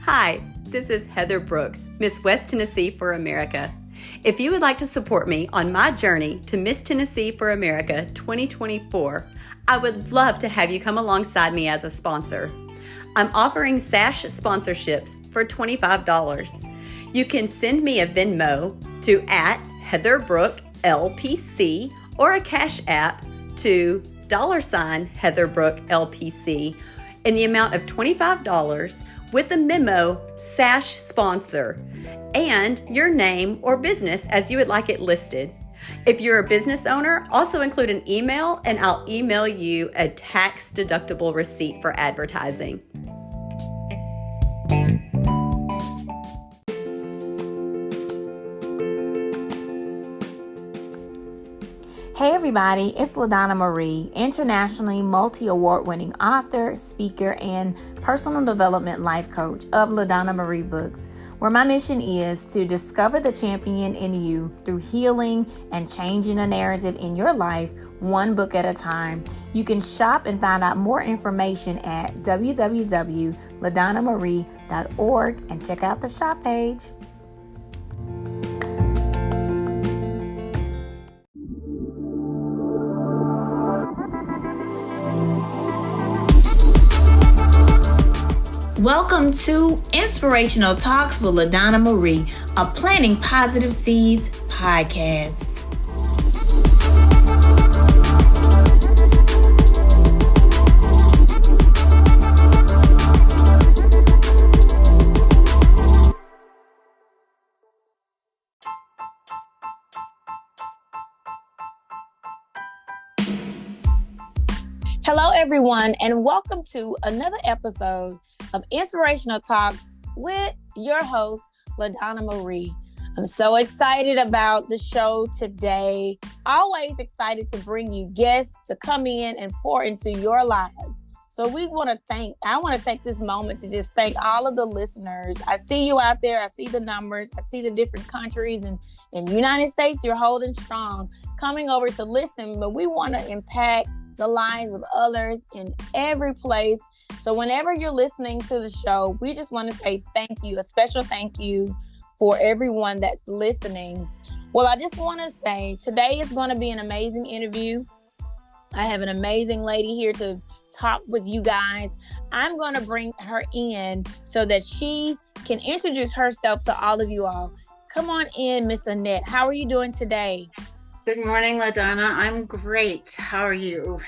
Hi, this is Heather Brooke, Miss West Tennessee for America. If you would like to support me on my journey to Miss Tennessee for America 2024, I would love to have you come alongside me as a sponsor. I'm offering SASH sponsorships for $25. You can send me a Venmo to @HeatherBrookeLPC or a Cash App to $HeatherBrookeLPC in the amount of $25 with the memo SASH sponsor and your name or business as you would like it listed. If you're a business owner, also include an email and I'll email you a tax-deductible receipt for advertising. Hey everybody, it's LaDonna Marie, internationally multi-award-winning author, speaker, and personal development life coach of LaDonna Marie Books, where my mission is to discover the champion in you through healing and changing the narrative in your life, one book at a time. You can shop and find out more information at www.ladonnamarie.org and check out the shop page. Welcome to Inspirational Talks with LaDonna Marie, a Planting Positive Seeds podcast. Hello, everyone, and welcome to another episode of Inspirational Talks with your host, LaDonna Marie. I'm so excited about the show today. Always excited to bring you guests to come in and pour into your lives. So I want to take this moment to just thank all of the listeners. I see you out there. I see the numbers. I see the different countries. And in the United States, you're holding strong, coming over to listen. But we want to impact the lives of others in every place. So whenever you're listening to the show, we just want to say thank you, a special thank you for everyone that's listening. Well, I just want to say today is going to be an amazing interview. I have an amazing lady here to talk with you guys. I'm going to bring her in so that she can introduce herself to all of you all. Come on in, Miss Annette. How are you doing today? Good morning, LaDonna. I'm great. How are you?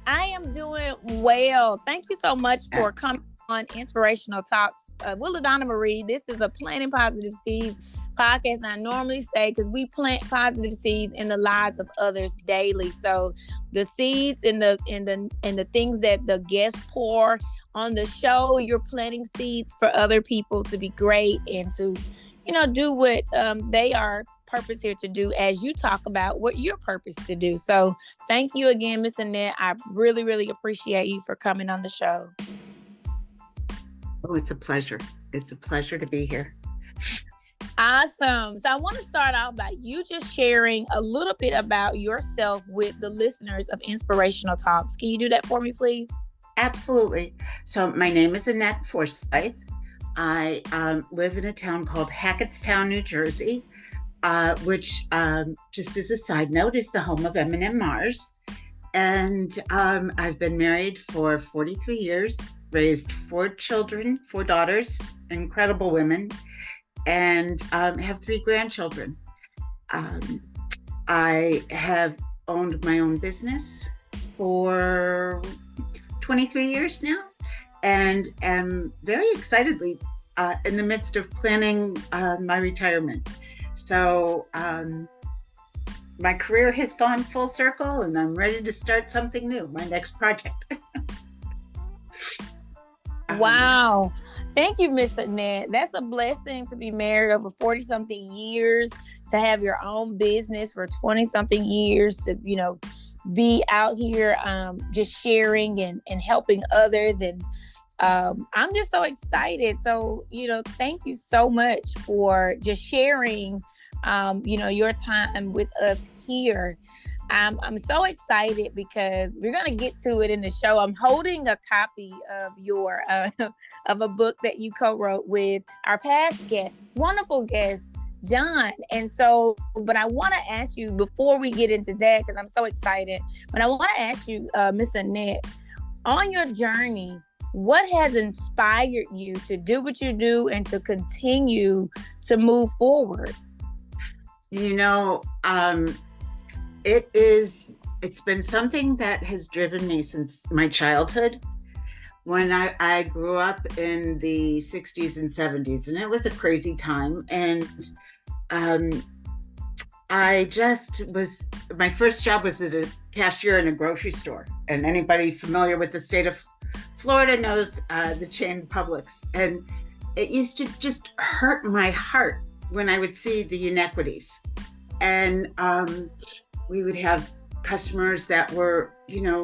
I am doing well. Thank you so much for coming on Inspirational Talks with LaDonna Marie. This is a Planting Positive Seeds podcast. And I normally say, because we plant positive seeds in the lives of others daily. So the seeds and the things that the guests pour on the show, you're planting seeds for other people to be great and to, do what they are purpose here to do as you talk about what your purpose to do. So thank you again, Miss Annette. I really, really appreciate you for coming on the show. Oh, it's a pleasure. It's a pleasure to be here. Awesome. So I want to start out by you just sharing a little bit about yourself with the listeners of Inspirational Talks. Can you do that for me, please? Absolutely. So my name is Annette Forsythe. I live in a town called Hackettstown, New Jersey. Which, just as a side note, is the home of M&M Mars. And I've been married for 43 years, raised 4 children, 4 daughters, incredible women, and have 3 grandchildren. I have owned my own business for 23 years now, and am very excitedly in the midst of planning my retirement. So my career has gone full circle and I'm ready to start something new, my next project. Wow. Thank you, Miss Annette. That's a blessing to be married over 40-something years, to have your own business for 20-something years, to, be out here just sharing and helping others. And I'm just so excited. So, thank you so much for just sharing your time with us here. I'm so excited because we're gonna get to it in the show. I'm holding a copy of your of a book that you co-wrote with our past guest, wonderful guest, John. And so, but I want to ask you before we get into that, because I'm so excited. But I want to ask you, Miss Annette, on your journey, what has inspired you to do what you do and to continue to move forward? It's been something that has driven me since my childhood. When I grew up in the 60s and 70s, and it was a crazy time. And my first job was as a cashier in a grocery store. And anybody familiar with the state of Florida knows the chain Publix. And it used to just hurt my heart when I would see the inequities. And we would have customers that were,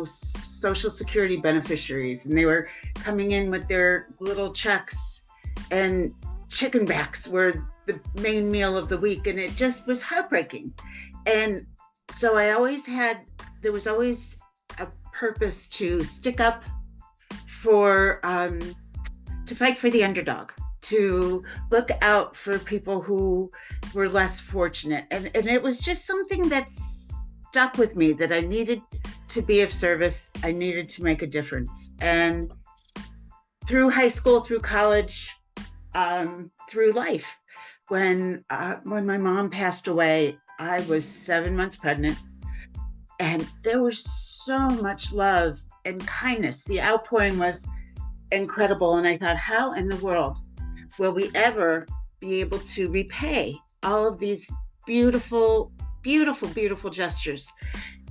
Social Security beneficiaries, and they were coming in with their little checks, and chicken backs were the main meal of the week, and it just was heartbreaking. And so there was always a purpose to stick up to fight for the underdog, to look out for people who were less fortunate. And it was just something that stuck with me, that I needed to be of service. I needed to make a difference. And through high school, through college, through life, when my mom passed away, I was 7 months pregnant, and there was so much love and kindness. The outpouring was incredible. And I thought, how in the world will we ever be able to repay all of these beautiful, beautiful, beautiful gestures?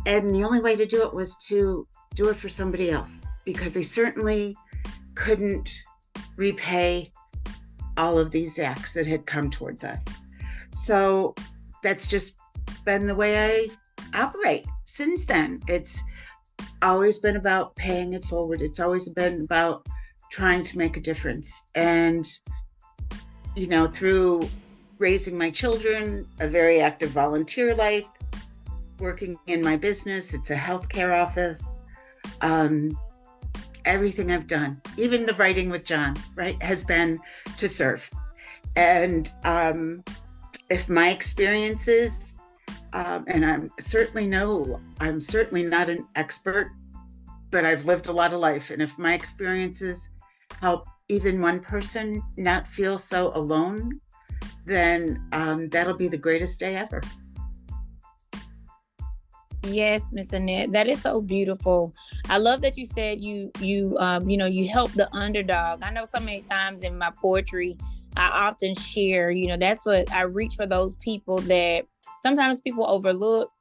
And the only way to do it was to do it for somebody else, because they certainly couldn't repay all of these acts that had come towards us. So that's just been the way I operate since then. It's always been about paying it forward. It's always been about trying to make a difference. And, through raising my children, a very active volunteer life, working in my business, it's a healthcare office. Everything I've done, even the writing with John, right, has been to serve. And if my experiences, and I'm certainly not an expert, but I've lived a lot of life. And if my experiences help even one person not feel so alone, then that'll be the greatest day ever. Yes, Miss Annette, that is so beautiful. I love that you said you help the underdog. I know so many times in my poetry, I often share, that's what I reach for, those people that sometimes people overlook.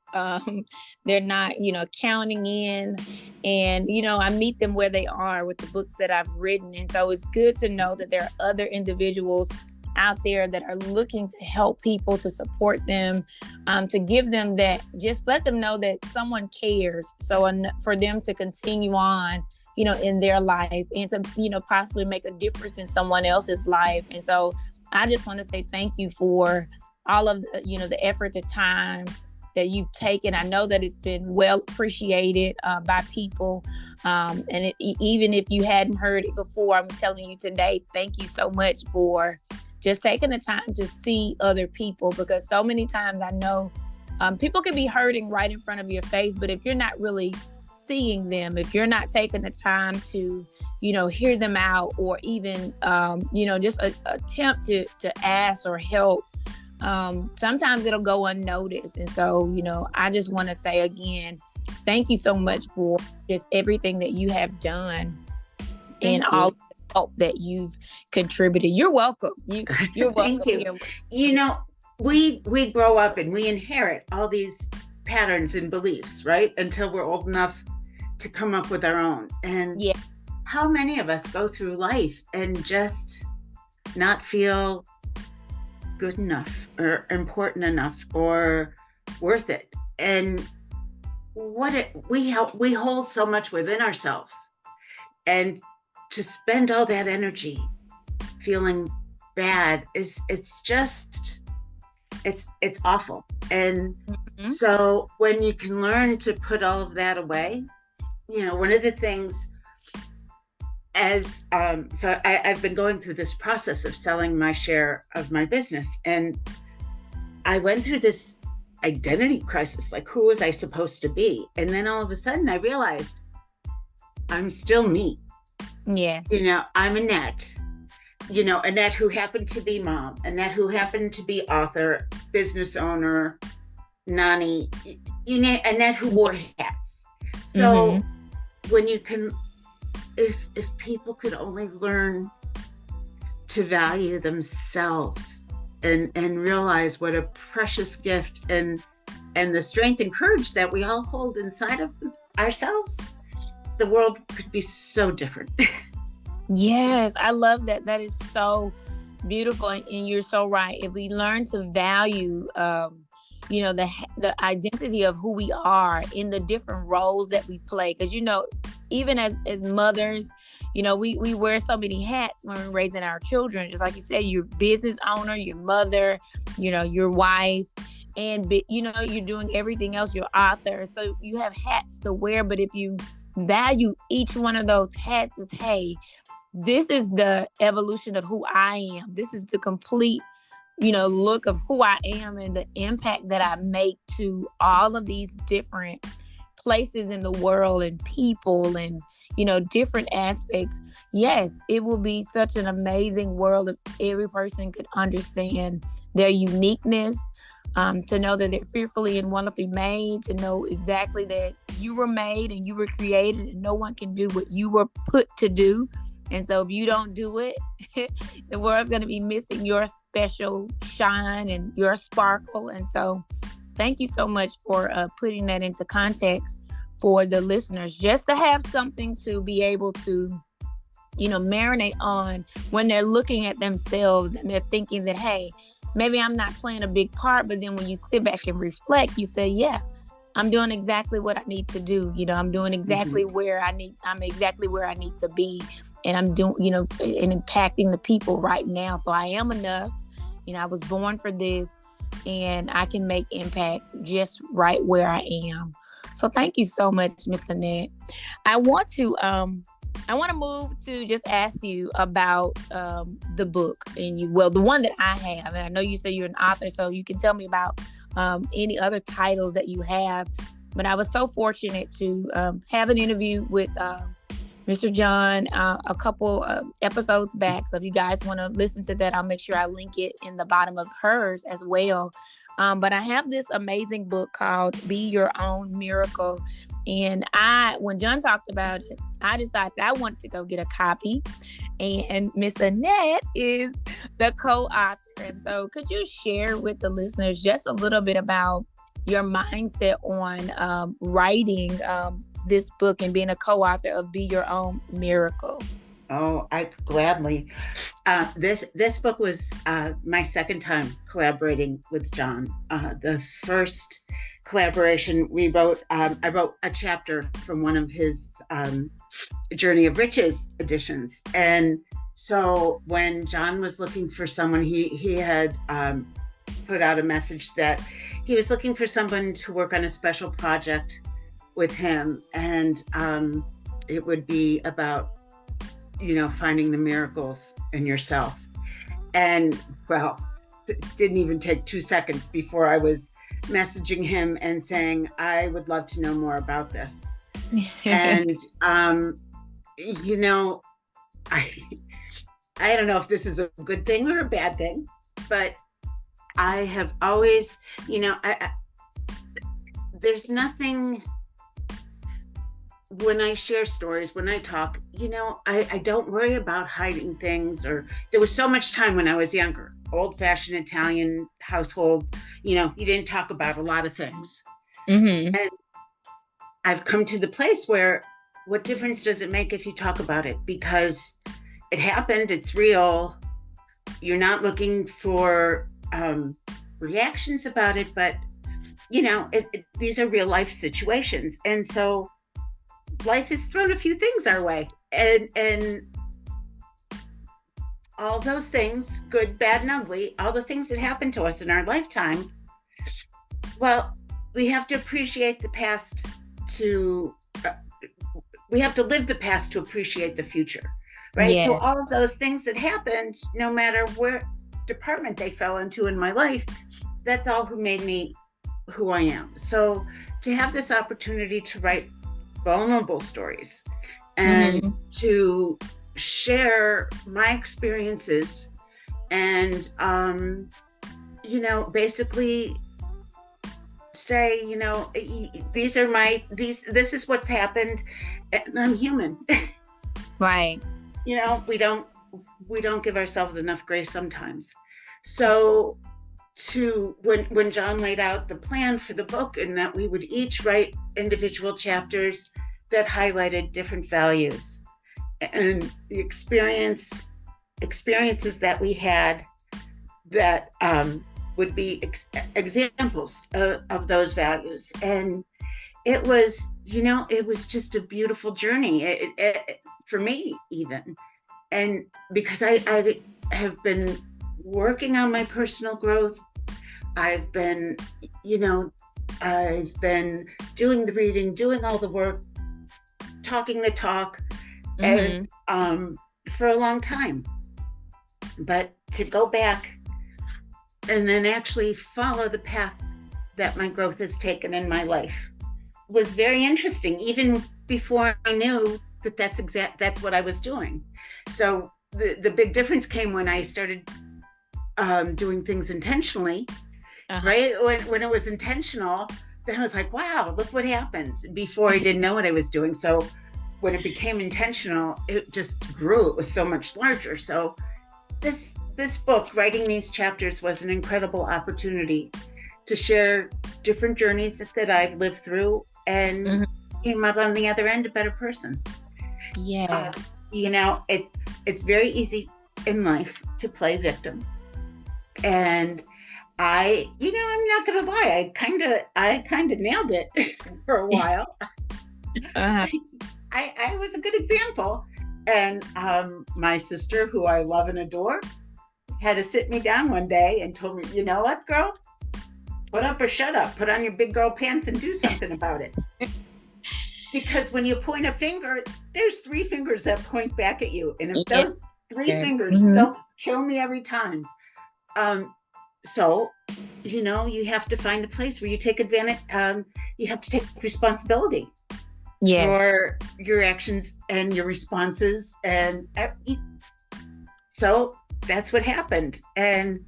They're not, counting in, and, I meet them where they are with the books that I've written. And so it's good to know that there are other individuals out there that are looking to help people, to support them, to give them that, just let them know that someone cares. So for them to continue on, in their life, and to, possibly make a difference in someone else's life. And so I just want to say thank you for all of the, the effort, the time that you've taken. I know that it's been well appreciated by people. And even if you hadn't heard it before, I'm telling you today, thank you so much for just taking the time to see other people, because so many times I know people can be hurting right in front of your face, but if you're not really seeing them, if you're not taking the time to, hear them out, or even, just attempt to ask or help, sometimes it'll go unnoticed. And so, I just want to say again, thank you so much for just everything that you have done and all the help that you've contributed. You're welcome. You're welcome. Thank you. We grow up and we inherit all these patterns and beliefs, right? Until we're old enough to come up with our own. And how many of us go through life and just not feel good enough or important enough or worth it? And we hold so much within ourselves, and to spend all that energy feeling bad it's awful. And So when you can learn to put all of that away, one of the things I've been going through this process of selling my share of my business, and I went through this identity crisis, like who was I supposed to be? And then all of a sudden I realized I'm still me. Yes. I'm Annette, Annette who happened to be mom, Annette who happened to be author, business owner, nanny, Annette who wore hats. So when you can, if people could only learn to value themselves and realize what a precious gift and the strength and courage that we all hold inside of ourselves, the world could be so different. Yes, I love that. That is so beautiful, and you're so right. If we learn to value, the identity of who we are in the different roles that we play, because even as mothers, we wear so many hats when we're raising our children. Just like you said, you're business owner, your mother, your wife, and you're doing everything else. You're author, so you have hats to wear. But if you value each one of those hats as, hey, this is the evolution of who I am. This is the complete, look of who I am and the impact that I make to all of these different places in the world and people and, different aspects. Yes, it will be such an amazing world if every person could understand their uniqueness, to know that they're fearfully and wonderfully made, to know exactly that you were made and you were created and no one can do what you were put to do. And so if you don't do it, the world's going to be missing your special shine and your sparkle. And so thank you so much for putting that into context for the listeners, just to have something to be able to, marinate on when they're looking at themselves and they're thinking that, hey, maybe I'm not playing a big part. But then when you sit back and reflect, you say, yeah, I'm doing exactly what I need to do. I'm doing exactly I'm exactly where I need to be. And I'm doing, and impacting the people right now. So I am enough. I was born for this, and I can make impact just right where I am. So thank you so much, Miss Annette. I want to move to just ask you about the book, and the one that I have. And I know you say you're an author, so you can tell me about any other titles that you have. But I was so fortunate to have an interview with Mr. John a couple episodes back. So if you guys want to listen to that, I'll make sure I link it in the bottom of hers as well. But I have this amazing book called Be Your Own Miracle. And when John talked about it, I decided I want to go get a copy. And Miss Annette is the co-author. And so could you share with the listeners just a little bit about your mindset on writing this book and being a co-author of Be Your Own Miracle? Oh, I gladly. This book was my second time collaborating with John. The first collaboration I wrote a chapter from one of his Journey of Riches editions. And so when John was looking for someone, he had put out a message that he was looking for someone to work on a special project with him. And it would be about finding the miracles in yourself. And it didn't even take 2 seconds before I was messaging him and saying, I would love to know more about this. And, I don't know if this is a good thing or a bad thing, but I have always, there's nothing. When I share stories, when I talk, I don't worry about hiding things. Or there was so much time when I was younger, old-fashioned Italian household, you didn't talk about a lot of things. Mm-hmm. And I've come to the place where, what difference does it make if you talk about it? Because it happened, it's real. You're not looking for reactions about it, but, these are real life situations. And so life has thrown a few things our way, and all those things, good, bad, and ugly, all the things that happen to us in our lifetime, well, we have to appreciate the past to we have to live the past to appreciate the future, right? Yes. So all of those things that happened, no matter where department they fell into in my life, that's all who made me who I am. So to have this opportunity to write vulnerable stories and to share my experiences and basically say, this is what's happened, and I'm human. Right. We don't give ourselves enough grace sometimes. So when John laid out the plan for the book, and that we would each write individual chapters that highlighted different values and the experiences that we had that would be examples of those values. And it was just a beautiful journey for me, even. And because I have been working on my personal growth, I've been doing the reading, doing all the work, talking the talk, and for a long time. But to go back and then actually follow the path that my growth has taken in my life was very interesting, even before I knew that that's what I was doing. So the big difference came when I started doing things intentionally, right? When it was intentional, then I was like, wow, look what happens. Before, I didn't know what I was doing. So when it became intentional, it just grew. It was so much larger. So this book, writing these chapters, was an incredible opportunity to share different journeys that I've lived through, and came out on the other end a better person. Yes. It's very easy in life to play victim. And I'm not gonna lie, I kind of nailed it for a while. I was a good example. And my sister, who I love and adore, had to sit me down one day and told me, you know what, girl? Put up or shut up. Put on your big girl pants and do something about it. Because when you point a finger, there's 3 fingers that point back at you. And if those 3 fingers don't kill me every time, so, you have to find the place where you take advantage. You have to take responsibility for your actions and your responses. And so that's what happened. And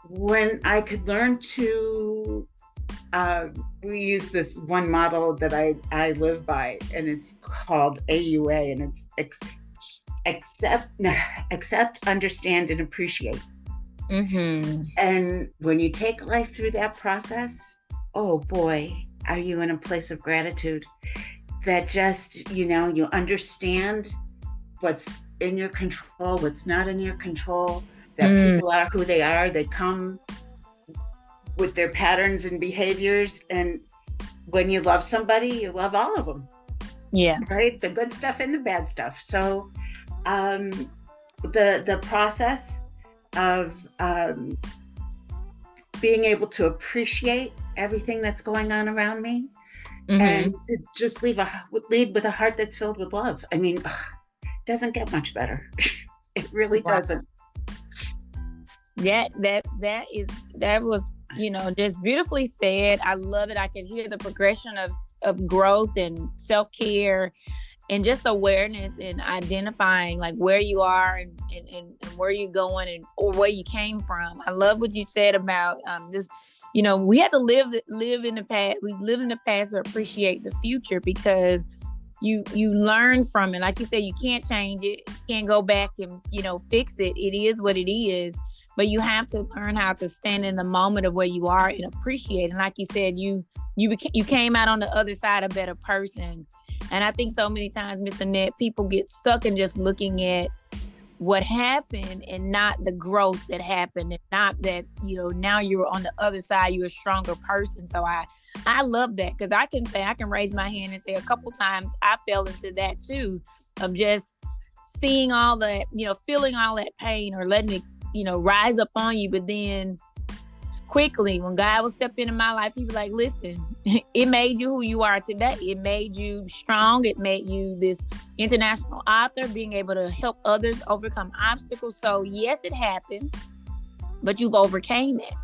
when I could learn to, we use this one model that I live by, and it's called AUA, and it's accept, understand, and appreciate. And when you take life through that process, oh boy, are you in a place of gratitude that just, you understand what's in your control, what's not in your control, that people are who they are. They come with their patterns and behaviors. And when you love somebody, you love all of them. Yeah. Right? The good stuff and the bad stuff. So the process of being able to appreciate everything that's going on around me, and to just lead with a heart that's filled with love. I mean, it doesn't get much better. It really doesn't. Yeah, that was, just beautifully said. I love it. I could hear the progression of growth and self-care and just awareness and identifying like where you are and where you're going or where you came from. I love what you said about this. We have to live in the past. We live in the past to appreciate the future, because you learn from it. Like you said, you can't change it. You can't go back and fix it. It is what it is. But you have to learn how to stand in the moment of where you are and appreciate. And like you said, you came out on the other side a better person. And I think so many times, Miss Annette, people get stuck in just looking at what happened and not the growth that happened, and not that, now you're on the other side, you're a stronger person. So I love that, because I can raise my hand and say a couple times I fell into that too, of just seeing all that, feeling all that pain or letting it, rise up on you. But then quickly, when God will step into my life, he was like, listen, it made you who you are today. It made you strong. It made you this international author, being able to help others overcome obstacles. So yes, it happened, but you've overcame it.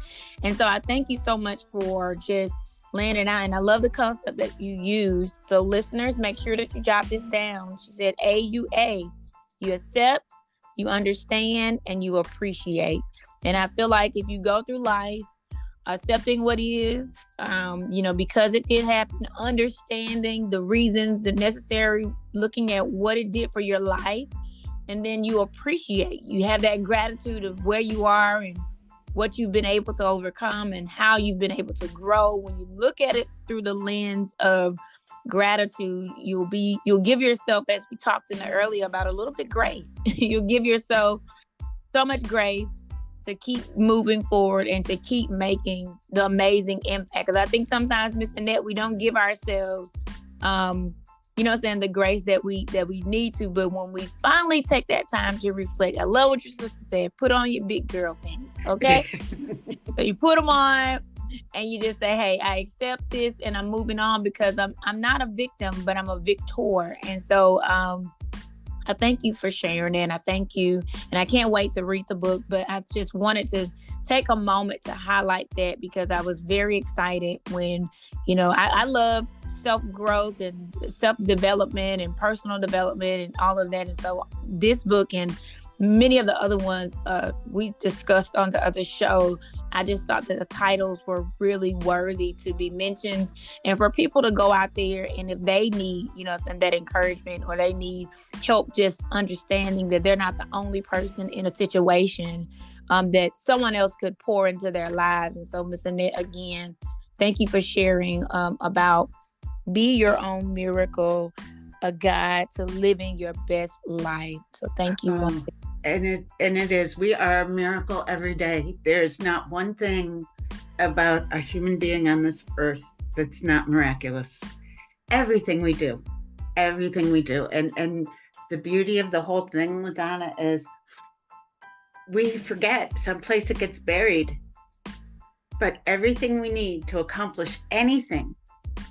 And so I thank you so much for just laying it out. And I love the concept that you use. So listeners, make sure that you jot this down. She said, AUA, you accept, you understand, and you appreciate. And I feel like if you go through life accepting what is, because it did happen, understanding the reasons, the necessary, looking at what it did for your life, and then you appreciate, you have that gratitude of where you are and what you've been able to overcome and how you've been able to grow. When you look at it through the lens of gratitude, you'll give yourself, as we talked in the earlier about, a little bit grace. You'll give yourself so much grace to keep moving forward and to keep making the amazing impact. Because I think sometimes, Miss Annette, we don't give ourselves, the grace that we need to. But when we finally take that time to reflect, I love what your sister said, put on your big girl panties, okay? So you put them on and you just say, hey, I accept this and I'm moving on, because I'm not a victim, but I'm a victor. And so I thank you for sharing it. And I thank you. And I can't wait to read the book, but I just wanted to take a moment to highlight that, because I was very excited when, I love self-growth and self-development and personal development and all of that. And so this book and many of the other ones we discussed on the other show, I just thought that the titles were really worthy to be mentioned, and for people to go out there, and if they need, some that encouragement, or they need help just understanding that they're not the only person in a situation, that someone else could pour into their lives. And so, Miss Annette, again, thank you for sharing about Be Your Own Miracle, a guide to living your best life. So thank you. And it is. We are a miracle every day. There's not one thing about a human being on this earth that's not miraculous. Everything we do. And the beauty of the whole thing, LaDonna, is we forget. Someplace it gets buried. But everything we need to accomplish anything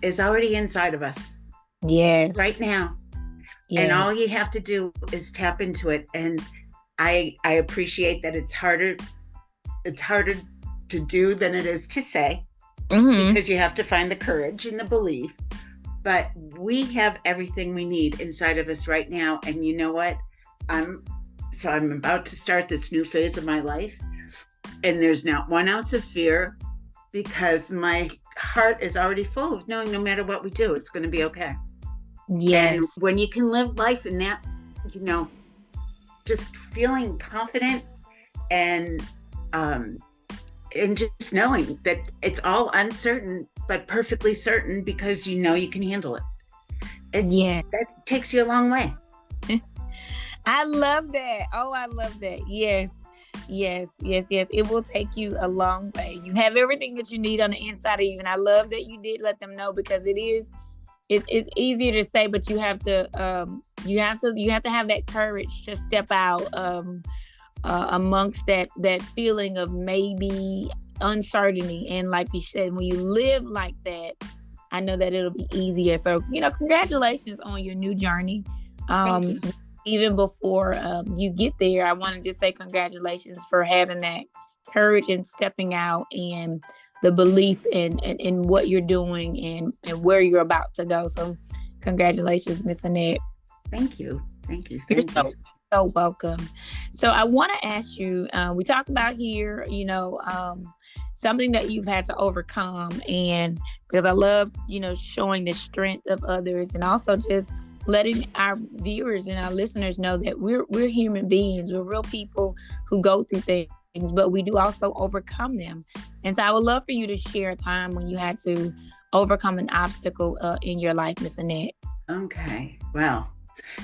is already inside of us. Yes. Right now. Yes. And all you have to do is tap into it. And I appreciate that it's harder to do than it is to say, because you have to find the courage and the belief. But we have everything we need inside of us right now. And you know what? I'm about to start this new phase of my life, and there's not 1 ounce of fear, because my heart is already full of knowing no matter what we do, it's going to be okay. Yes. And when you can live life in that, just feeling confident and just knowing that it's all uncertain but perfectly certain, because you can handle it. That takes you a long way. I love that. Oh, I love that. Yes. It will take you a long way. You have everything that you need on the inside of you, and I love that you did let them know, because it's easier to say, but you have to have that courage to step out amongst that feeling of maybe uncertainty. And like you said, when you live like that, I know that it'll be easier. So, congratulations on your new journey. Thank you. Even before you get there, I want to just say congratulations for having that courage and stepping out, and the belief in what you're doing and where you're about to go. So congratulations, Miss Annette. Thank you. You're so welcome. So I want to ask you, we talked about here, something that you've had to overcome, and because I love, showing the strength of others, and also just letting our viewers and our listeners know that we're human beings. We're real people who go through things, but we do also overcome them. And so I would love for you to share a time when you had to overcome an obstacle in your life, Miss Annette. Okay. Well,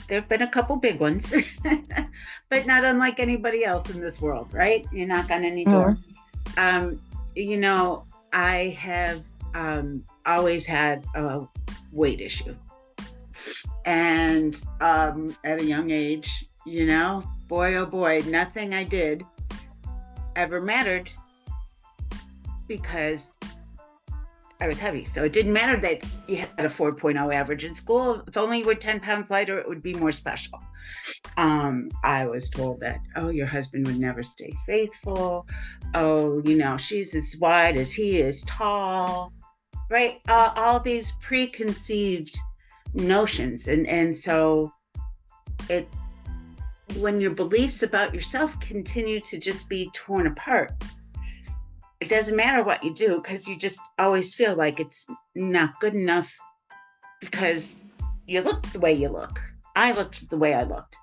there have been a couple big ones, but not unlike anybody else in this world, right? You knock on any door. I have always had a weight issue. And at a young age, boy, oh boy, nothing I did ever mattered because I was heavy. So it didn't matter that you had a 4.0 average in school. If only you were 10 pounds lighter, it would be more special. I was told that, oh, your husband would never stay faithful. Oh, she's as wide as he is tall, right? All these preconceived notions. And so when your beliefs about yourself continue to just be torn apart, it doesn't matter what you do, because you just always feel like it's not good enough because you look the way you look. I looked the way I looked.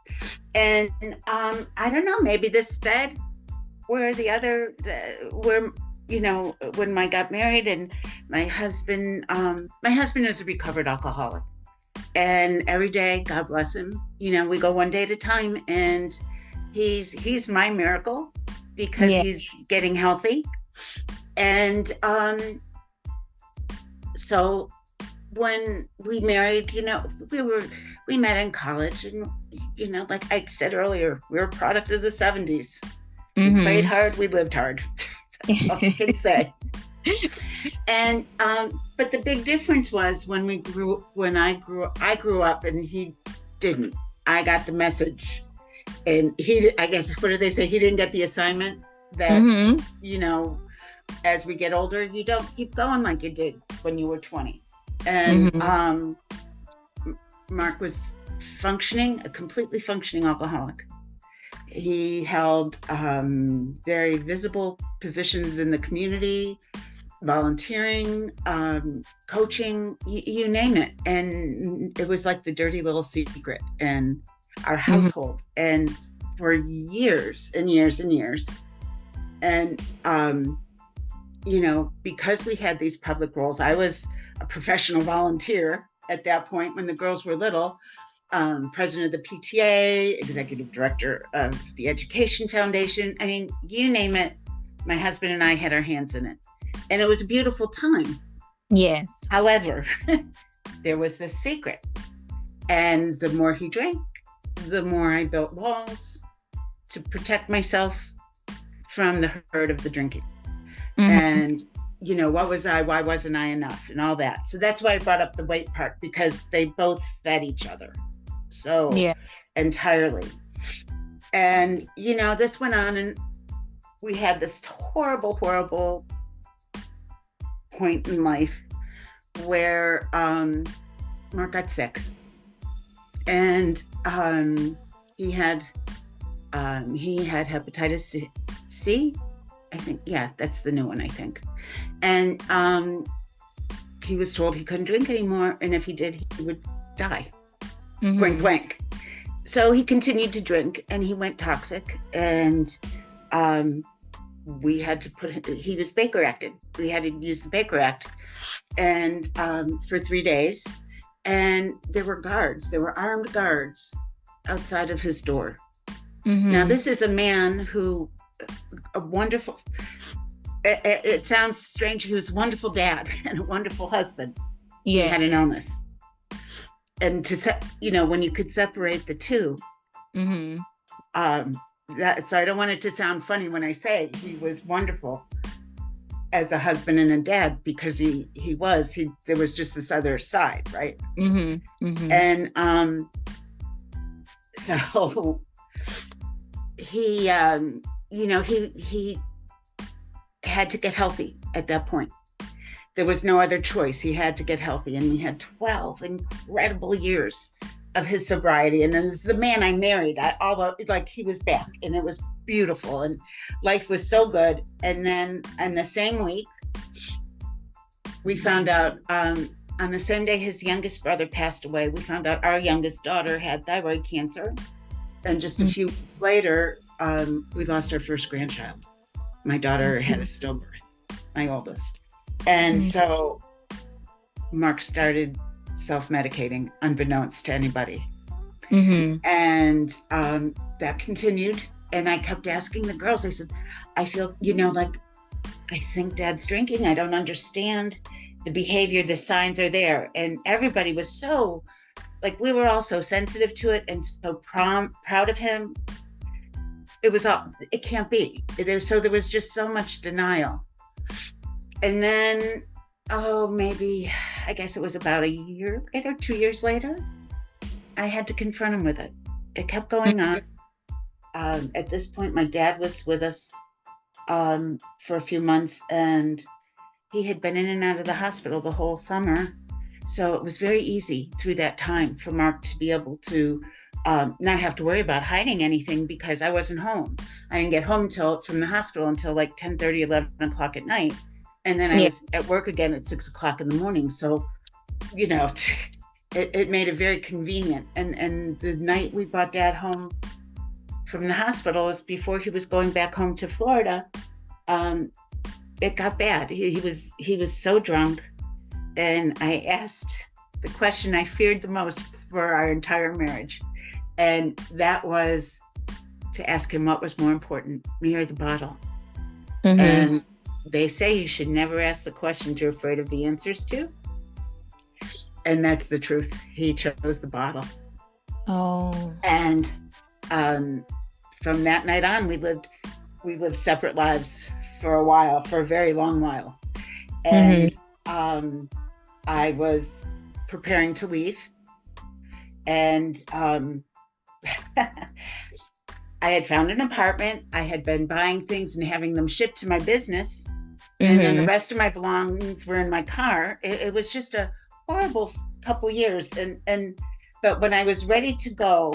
And I don't know, maybe this fed where the other, when I got married, and my husband is a recovered alcoholic. And every day, God bless him, we go one day at a time, and he's my miracle because he's getting healthy. And so when we married, we met in college, and like I said earlier, we're a product of the 70s. We played hard, we lived hard. That's all I can say. And but the big difference was when I grew up and he didn't. I got the message, and I guess, what do they say? He didn't get the assignment that, as we get older, you don't keep going like you did when you were 20. And Mark was a completely functioning alcoholic. He held very visible positions in the community, volunteering, coaching, you name it. And it was like the dirty little secret in our household. And for years and years and years. And, because we had these public roles, I was a professional volunteer at that point when the girls were little, president of the PTA, executive director of the Education Foundation. I mean, you name it, my husband and I had our hands in it. And it was a beautiful time. Yes. However, there was this secret. And the more he drank, the more I built walls to protect myself from the hurt of the drinking. And, what was I? Why wasn't I enough? And all that. So that's why I brought up the weight part, because they both fed each other so entirely. And, this went on, and we had this horrible, horrible point in life where Mark got sick, and he had hepatitis C. I think, that's the new one, I think. And he was told he couldn't drink anymore, and if he did, he would die. Point blank. So he continued to drink, and he went toxic, and we had to he was Baker Acted. We had to use the Baker Act, and for 3 days, and there were armed guards outside of his door. Now, this is a man who, it sounds strange, he was a wonderful dad and a wonderful husband. He had an illness. And when you could separate the two, so I don't want it to sound funny when I say he was wonderful as a husband and a dad, because there was just this other side, right? And so he had to get healthy at that point. There was no other choice. He had to get healthy. And we had 12 incredible years of his sobriety. And then this is the man I married. He was back, and it was beautiful, and life was so good. And then in the same week, we found out, on the same day his youngest brother passed away, we found out our youngest daughter had thyroid cancer. And just a few weeks later, we lost our first grandchild. My daughter had a stillbirth, my oldest. And so Mark started self-medicating unbeknownst to anybody. And that continued. And I kept asking the girls, I said, I feel, I think Dad's drinking. I don't understand the behavior. The signs are there. And everybody was so, we were all so sensitive to it and so proud of him. It can't be. There was just so much denial. And then, maybe, I guess it was about a year later, 2 years later, I had to confront him with it. It kept going on. At this point, my dad was with us for a few months, and he had been in and out of the hospital the whole summer. So it was very easy through that time for Mark to be able to not have to worry about hiding anything, because I wasn't home. I didn't get home from the hospital until like 10:30, 11 o'clock at night. And then I was at work again at 6 o'clock in the morning. So, it made it very convenient. And the night we brought Dad home from the hospital was before he was going back home to Florida. It got bad. He was so drunk. And I asked the question I feared the most for our entire marriage. And that was to ask him what was more important, me or the bottle. Mm-hmm. And they say you should never ask the questions you're afraid of the answers to. And that's the truth. He chose the bottle. Oh. And from that night on, we lived separate lives for a while, for a very long while. And I was preparing to leave, and I had found an apartment. I had been buying things and having them shipped to my business. And then the rest of my belongings were in my car. It was just a horrible couple years. But when I was ready to go,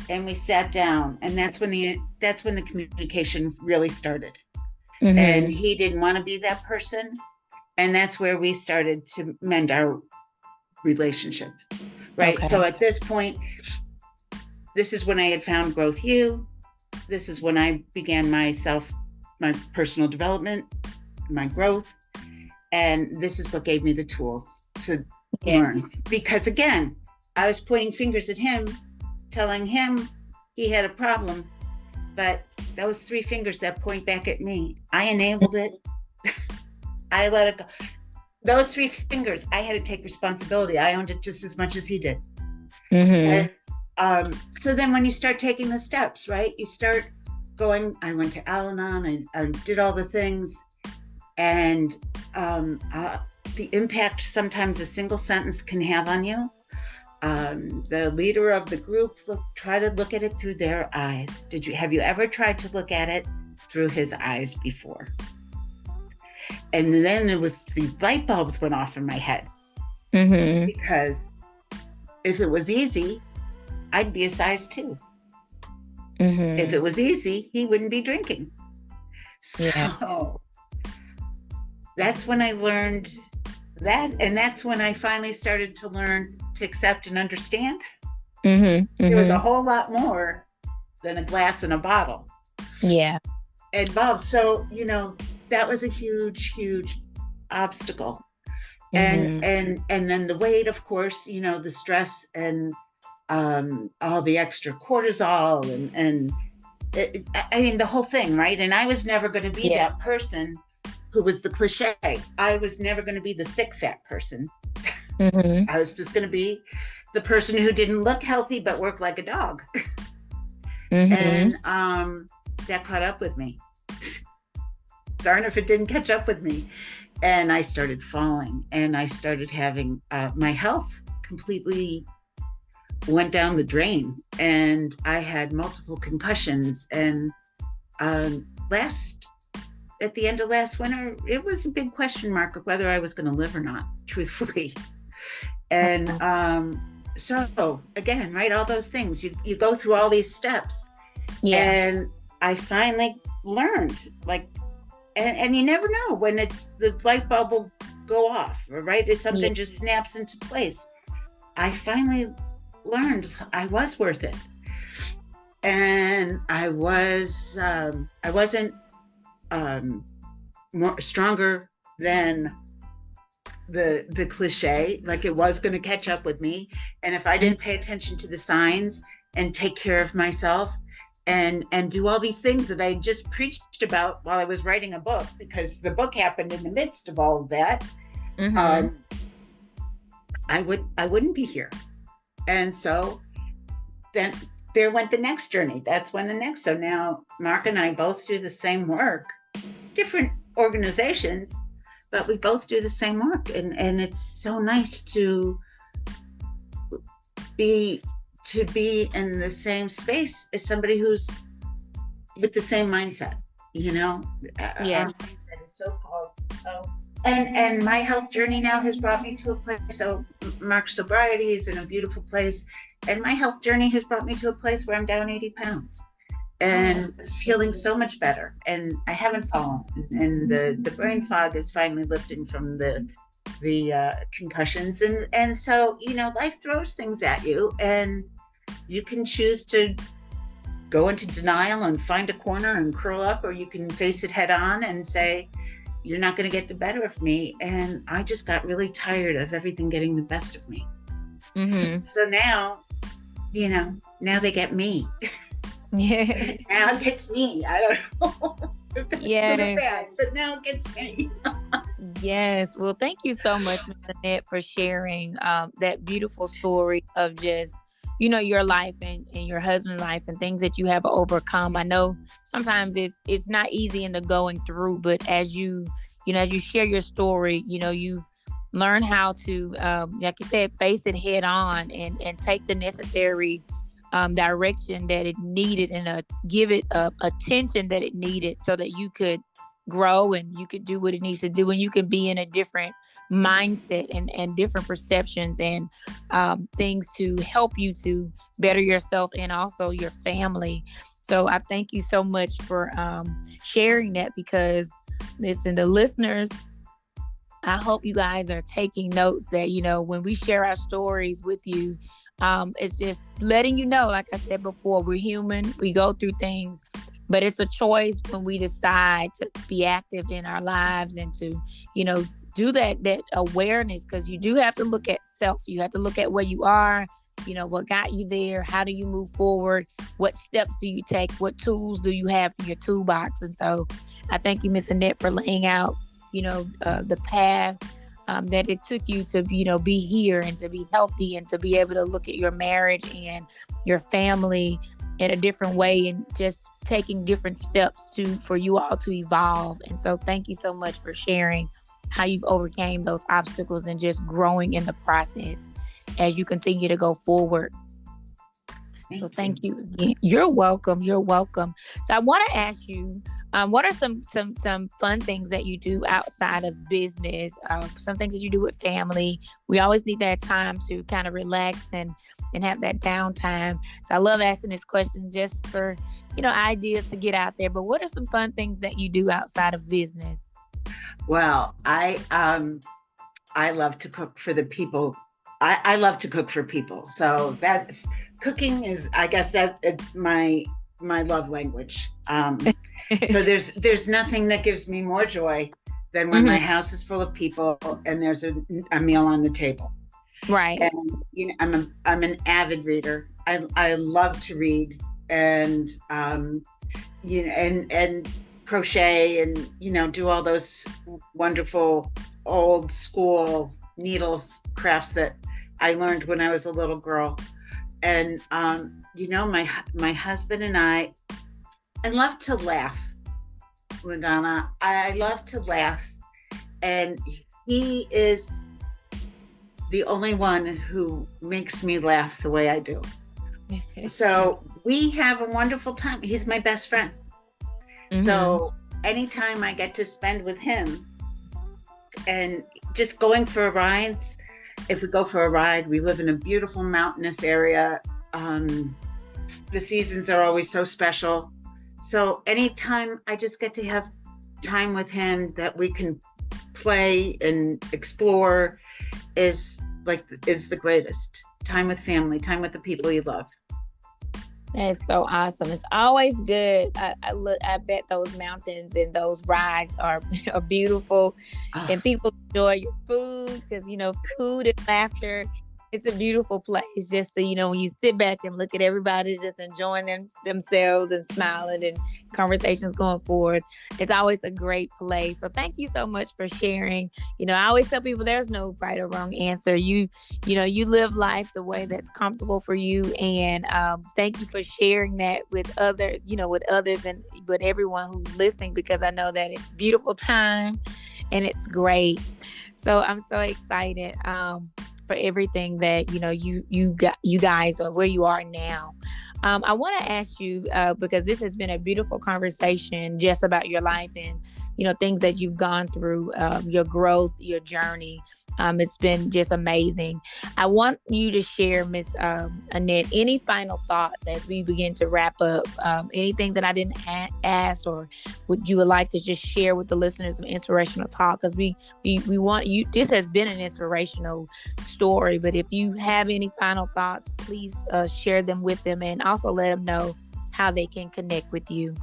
and we sat down, and that's when the communication really started. And he didn't want to be that person. And that's where we started to mend our relationship. Right. Okay. So at this point, this is when I had found Growth U. This is when I began my personal development, my growth. And this is what gave me the tools to learn. Because again, I was pointing fingers at him, telling him he had a problem. But those 3 fingers that point back at me, I enabled it. I let it go. Those 3 fingers, I had to take responsibility. I owned it just as much as he did. And, so then when you start taking the steps, right, you start going, I went to Al-Anon, I did all the things. And the impact sometimes a single sentence can have on you. The leader of the group, try to look at it through their eyes. Have you ever tried to look at it through his eyes before? And then the light bulbs went off in my head. Because if it was easy, I'd be a size 2. If it was easy, he wouldn't be drinking. So that's when I learned that. And that's when I finally started to learn to accept and understand. There was a whole lot more than a glass and a bottle. Involved. So, that was a huge, huge obstacle. And then the weight, of course, the stress and all the extra cortisol and the whole thing, right? And I was never going to be that person who was the cliche. I was never going to be the sick fat person. I was just going to be the person who didn't look healthy but worked like a dog. And that caught up with me. Darn if it didn't catch up with me. And I started falling, and I started having my health completely went down the drain, and I had multiple concussions. And at the end of last winter, it was a big question mark of whether I was going to live or not, truthfully. And so again, right, all those things, you go through all these steps. And I finally learned, and you never know when the light bulb will go off, right? If something just snaps into place. I finally learned I was worth it. And I wasn't stronger than the cliche, like it was going to catch up with me. And if I didn't pay attention to the signs and take care of myself and do all these things that I just preached about while I was writing a book, because the book happened in the midst of all of that, I wouldn't be here. And so then there went the next journey. So now Mark and I both do the same work, different organizations, but we both do the same work. And it's so nice to be in the same space as somebody who's with the same mindset, Yeah. Our mindset is so powerful. So, and my health journey now has brought me to a place. So Mark's sobriety is in a beautiful place. And my health journey has brought me to a place where I'm down 80 pounds and feeling so much better. And I haven't fallen. And the brain fog is finally lifting from the concussions. And so, life throws things at you, and you can choose to go into denial and find a corner and curl up, or you can face it head on and say, you're not going to get the better of me. And I just got really tired of everything getting the best of me. Mm-hmm. So now, now they get me. Yeah. Now it gets me. I don't know if that's Yeah. good or bad, but now it gets me. Yes. Well, thank you so much, Ms. Annette, for sharing that beautiful story of just, your life and your husband's life and things that you have overcome. I know sometimes it's not easy in the going through, but as you share your story, you've learned how to, like you said, face it head on and take the necessary direction that it needed, and give it attention that it needed, so that you could grow and you could do what it needs to do, and you can be in a different mindset and different perceptions and things to help you to better yourself and also your family. So I thank you so much for sharing that, because listen, the listeners, I hope you guys are taking notes that, when we share our stories with you, it's just letting you know, like I said before, we're human, we go through things, but it's a choice when we decide to be active in our lives and to, do that awareness, because you do have to look at self. You have to look at where you are, what got you there, how do you move forward, what steps do you take, what tools do you have in your toolbox. And so I thank you, Miss Annette, for laying out, the path that it took you to, be here and to be healthy and to be able to look at your marriage and your family in a different way, and just taking different steps for you all to evolve. And so thank you so much for sharing how you've overcame those obstacles and just growing in the process as you continue to go forward. Thank you again. You're welcome. You're welcome. So I want to ask you, what are some fun things that you do outside of business? Some things that you do with family. We always need that time to kind of relax and have that downtime. So I love asking this question just for, ideas to get out there. But what are some fun things that you do outside of business? Well, I love to cook for the people. I love to cook for people. So that cooking is, I guess that it's my love language. So there's nothing that gives me more joy than when my house is full of people and there's a meal on the table. Right. And I'm an avid reader. I love to read, and and crochet and do all those wonderful old school needles crafts that I learned when I was a little girl. And my husband and I love to laugh, Lagana. I love to laugh, and he is the only one who makes me laugh the way I do. So we have a wonderful time. He's my best friend. So anytime I get to spend with him, and just going for rides, if we go for a ride, we live in a beautiful mountainous area. The seasons are always so special. So anytime I just get to have time with him that we can play and explore is the greatest. Time with family, time with the people you love. That's so awesome. It's always good. I bet those mountains and those rides are beautiful, and people enjoy your food because, food and laughter It's a beautiful place just to, when you sit back and look at everybody just enjoying themselves and smiling and conversations going forward. It's always a great place. So thank you so much for sharing. I always tell people there's no right or wrong answer. You live life the way that's comfortable for you. And thank you for sharing that with others, and with everyone who's listening, because I know that it's a beautiful time and it's great. So I'm so excited for everything that you guys are where you are now. I want to ask you because this has been a beautiful conversation just about your life and things that you've gone through, your growth, your journey. It's been just amazing. I want you to share, Miss Annette, any final thoughts as we begin to wrap up. Anything that I didn't ask, or would you like to just share with the listeners of Inspirational Talk? Because we want you. This has been an inspirational story, but if you have any final thoughts, please share them with them, and also let them know how they can connect with you.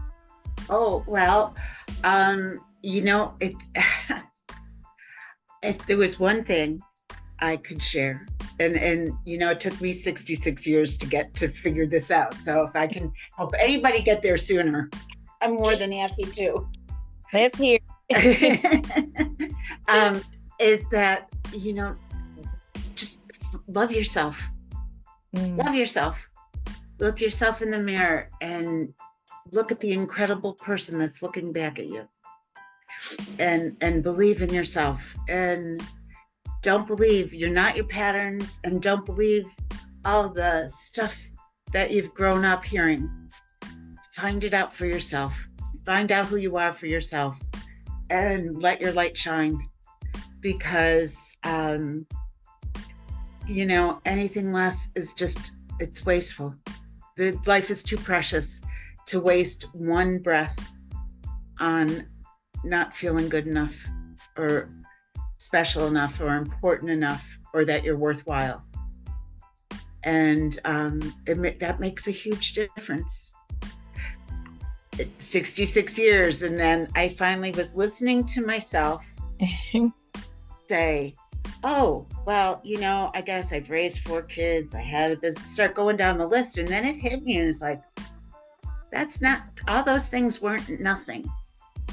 Oh, well, it. If there was one thing I could share, and it took me 66 years to figure this out. So if I can help anybody get there sooner, I'm more than happy to. Let's hear. Is that, just love yourself. Love yourself. Look yourself in the mirror and look at the incredible person that's looking back at you. And believe in yourself, and don't believe you're not your patterns, and don't believe all the stuff that you've grown up hearing. Find it out for yourself. Find out who you are for yourself, and let your light shine, because anything less is it's wasteful. The life is too precious to waste one breath on not feeling good enough, or special enough, or important enough, or that you're worthwhile. And that makes a huge difference. 66 years, and then I finally was listening to myself say, oh, well, I guess I've raised 4 kids, I had a business, start going down the list, and then it hit me, and it's like, that's not, all those things weren't nothing.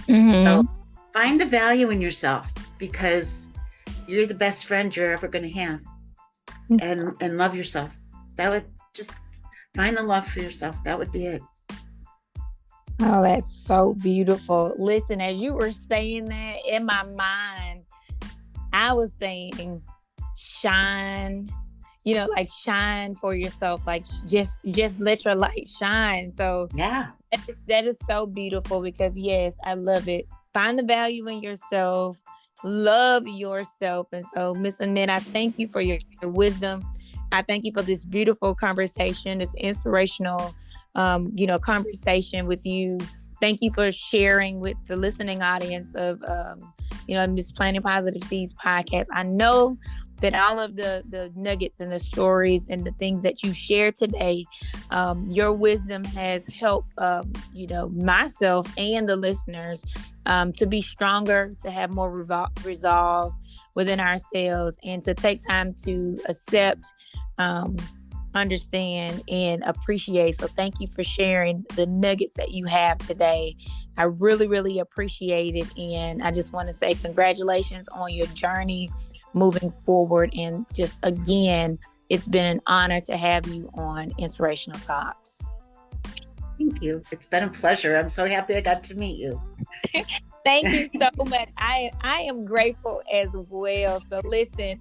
Mm-hmm. So find the value in yourself, because you're the best friend you're ever going to have. And love yourself. That would just find the love for yourself. That would be it. Oh, that's so beautiful. Listen, as you were saying that, in my mind, I was saying shine, like shine for yourself, like just let your light shine. So yeah, that is so beautiful, because yes, I love it. Find the value in yourself, love yourself. And so, Miss Annette, I thank you for your wisdom. I thank you for this beautiful conversation, this inspirational, conversation with you. Thank you for sharing with the listening audience of, Miss Planting Positive Seeds podcast. I know that all of the nuggets and the stories and the things that you shared today, your wisdom has helped, myself and the listeners to be stronger, to have more resolve within ourselves, and to take time to accept, understand, and appreciate. So thank you for sharing the nuggets that you have today. I really, really appreciate it. And I just want to say congratulations on your journey moving forward. And just, again, it's been an honor to have you on Inspirational Talks. Thank you. It's been a pleasure. I'm so happy I got to meet you. Thank you so much. I am grateful as well. So listen,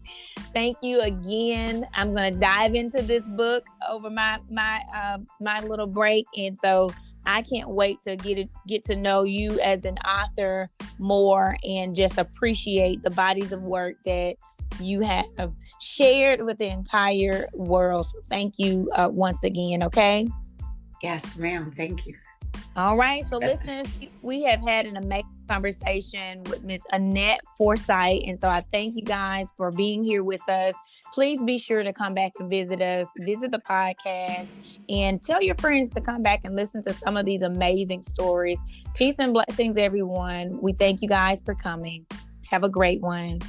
thank you again. I'm going to dive into this book over my little break. And so I can't wait to get to know you as an author more, and just appreciate the bodies of work that you have shared with the entire world. So thank you once again. Okay. Yes, ma'am. Thank you. All right. So listeners, we have had an amazing conversation with Miss Annette Forsythe. And so I thank you guys for being here with us. Please be sure to come back and visit us, visit the podcast, and tell your friends to come back and listen to some of these amazing stories. Peace and blessings, everyone. We thank you guys for coming. Have a great one.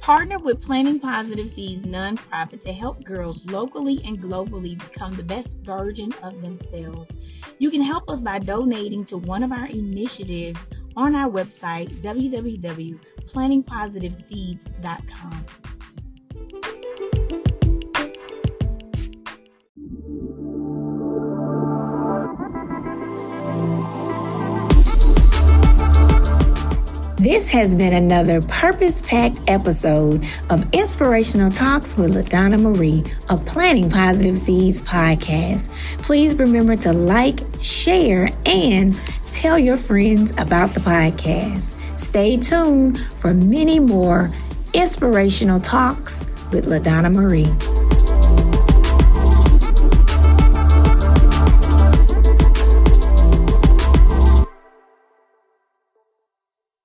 Partner with Planting Positive Seeds nonprofit to help girls locally and globally become the best version of themselves. You can help us by donating to one of our initiatives on our website, www.plantingpositiveseeds.com. This has been another purpose-packed episode of Inspirational Talks with LaDonna Marie of Planting Positive Seeds podcast. Please remember to like, share, and tell your friends about the podcast. Stay tuned for many more Inspirational Talks with LaDonna Marie.